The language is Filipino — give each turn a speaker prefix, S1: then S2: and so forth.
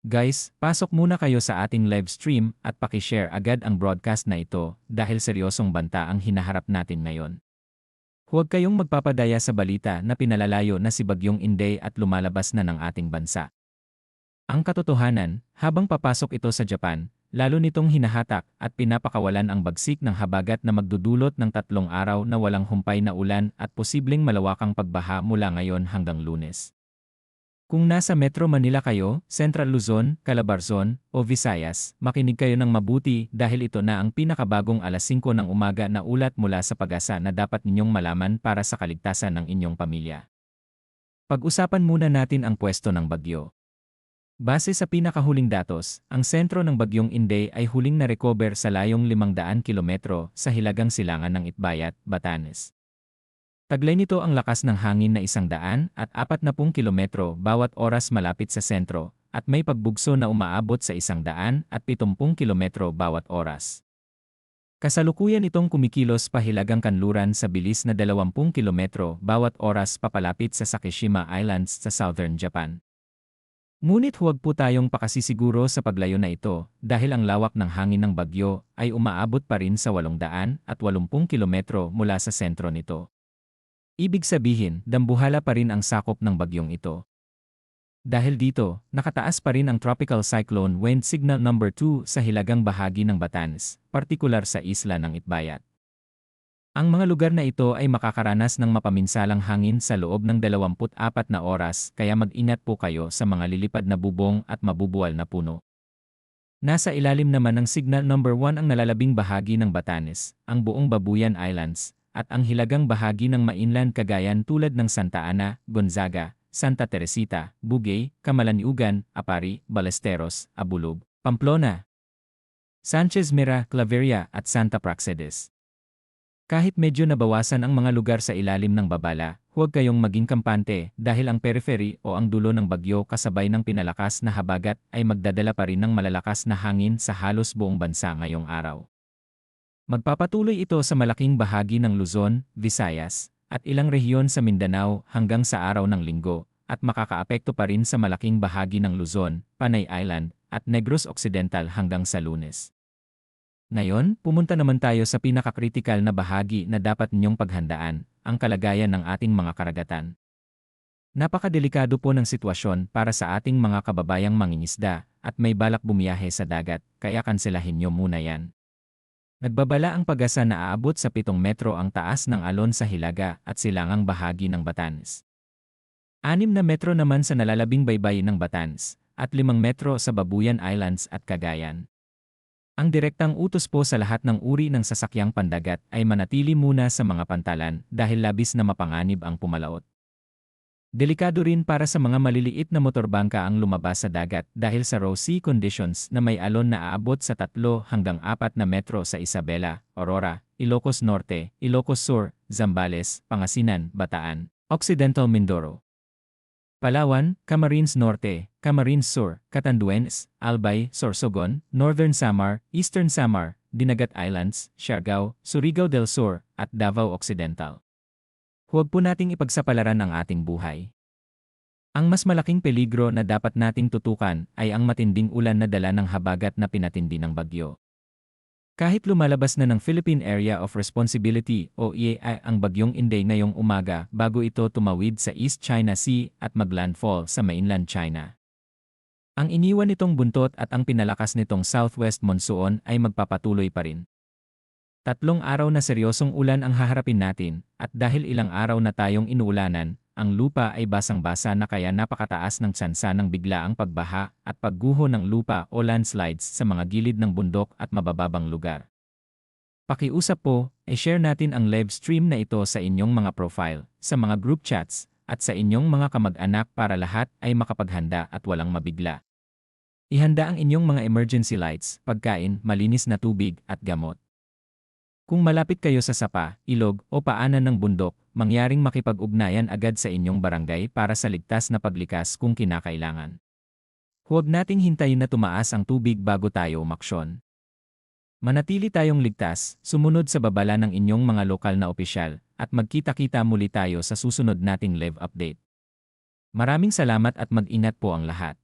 S1: Guys, pasok muna kayo sa ating live stream at pakishare agad ang broadcast na ito dahil seryosong banta ang hinaharap natin ngayon. Huwag kayong magpapadaya sa balita na pinalalayo na si Bagyong Inday at lumalabas na ng ating bansa. Ang katotohanan, habang papasok ito sa Japan, lalo nitong hinahatak at pinapakawalan ang bagsik ng habagat na magdudulot ng 3 araw na walang humpay na ulan at posibleng malawakang pagbaha mula ngayon hanggang Lunes. Kung nasa Metro Manila kayo, Central Luzon, Calabarzon, o Visayas, makinig kayo ng mabuti dahil ito na ang pinakabagong alas 5 ng umaga na ulat mula sa Pag-asa na dapat ninyong malaman para sa kaligtasan ng inyong pamilya. Pag-usapan muna natin ang pwesto ng bagyo. Base sa pinakahuling datos, ang sentro ng Bagyong Inday ay huling na-recover sa layong 500 kilometro sa hilagang silangan ng Itbayat, Batanes. Taglay nito ang lakas ng hangin na 140 kilometro bawat oras malapit sa sentro, at may pagbugso na umaabot sa 170 kilometro bawat oras. Kasalukuyan itong kumikilos pahilagang kanluran sa bilis na 20 kilometro bawat oras papalapit sa Sakishima Islands sa southern Japan. Ngunit huwag po tayong pakasisiguro sa paglayo na ito dahil ang lawak ng hangin ng bagyo ay umaabot pa rin sa 880 kilometro mula sa sentro nito. Ibig sabihin, dambuhala pa rin ang sakop ng bagyong ito. Dahil dito, nakataas pa rin ang Tropical Cyclone Wind Signal No. 2 sa hilagang bahagi ng Batanes, partikular sa isla ng Itbayat. Ang mga lugar na ito ay makakaranas ng mapaminsalang hangin sa loob ng 24 na oras kaya mag-ingat po kayo sa mga lilipad na bubong at mabubuwal na puno. Nasa ilalim naman ng Signal No. 1 ang nalalabing bahagi ng Batanes, ang buong Babuyan Islands, at ang hilagang bahagi ng mainland Cagayan tulad ng Santa Ana, Gonzaga, Santa Teresita, Bugay, Camalaniugan, Apari, Ballesteros, Abulub, Pamplona, Sanchez Mira, Claveria at Santa Praxedes. Kahit medyo nabawasan ang mga lugar sa ilalim ng babala, huwag kayong maging kampante dahil ang periphery o ang dulo ng bagyo kasabay ng pinalakas na habagat ay magdadala pa rin ng malalakas na hangin sa halos buong bansa ngayong araw. Magpapatuloy ito sa malaking bahagi ng Luzon, Visayas, at ilang rehiyon sa Mindanao hanggang sa araw ng Linggo, at makakaapekto pa rin sa malaking bahagi ng Luzon, Panay Island, at Negros Occidental hanggang sa Lunes. Ngayon, pumunta naman tayo sa pinakakritikal na bahagi na dapat ninyong paghandaan, ang kalagayan ng ating mga karagatan. Napakadelikado po ng sitwasyon para sa ating mga kababayang mangingisda at may balak bumiyahe sa dagat, kaya kanselahin nyo muna yan. Nagbabala ang Pag-asa na aabot sa 7 metro ang taas ng alon sa hilaga at silangang bahagi ng Batanes. 6 na metro naman sa nalalabing baybayin ng Batanes, at 5 metro sa Babuyan Islands at Cagayan. Ang direktang utos po sa lahat ng uri ng sasakyang pandagat ay manatili muna sa mga pantalan dahil labis na mapanganib ang pumalaot. Delikado rin para sa mga maliliit na motorbangka ang lumabas sa dagat dahil sa raw sea conditions na may alon na aabot sa 3 hanggang 4 na metro sa Isabela, Aurora, Ilocos Norte, Ilocos Sur, Zambales, Pangasinan, Bataan, Occidental Mindoro, Palawan, Camarines Norte, Camarines Sur, Catanduanes, Albay, Sorsogon, Northern Samar, Eastern Samar, Dinagat Islands, Siargao, Surigao del Sur, at Davao Occidental. Huwag po nating ipagsapalaran ang ating buhay. Ang mas malaking peligro na dapat nating tutukan ay ang matinding ulan na dala ng habagat na pinatindi ng bagyo. Kahit lumalabas na ng Philippine Area of Responsibility o EAR ang Bagyong Inday ngayong umaga bago ito tumawid sa East China Sea at maglandfall sa mainland China. Ang iniwan nitong buntot at ang pinalakas nitong southwest monsoon ay magpapatuloy pa rin. 3 araw na seryosong ulan ang haharapin natin, at dahil ilang araw na tayong inuulanan, ang lupa ay basang-basa na kaya napakataas ng tsansa ng biglaang pagbaha at pagguho ng lupa o landslides sa mga gilid ng bundok at mabababang lugar. Pakiusap po, i-share natin ang live stream na ito sa inyong mga profile, sa mga group chats, at sa inyong mga kamag-anak para lahat ay makapaghanda at walang mabigla. Ihanda ang inyong mga emergency lights, pagkain, malinis na tubig, at gamot. Kung malapit kayo sa sapa, ilog, o paanan ng bundok, mangyaring makipag-ugnayan agad sa inyong barangay para sa ligtas na paglikas kung kinakailangan. Huwag nating hintayin na tumaas ang tubig bago tayo umaksyon. Manatili tayong ligtas, sumunod sa babala ng inyong mga lokal na opisyal, at magkita-kita muli tayo sa susunod nating live update. Maraming salamat at mag-ingat po ang lahat.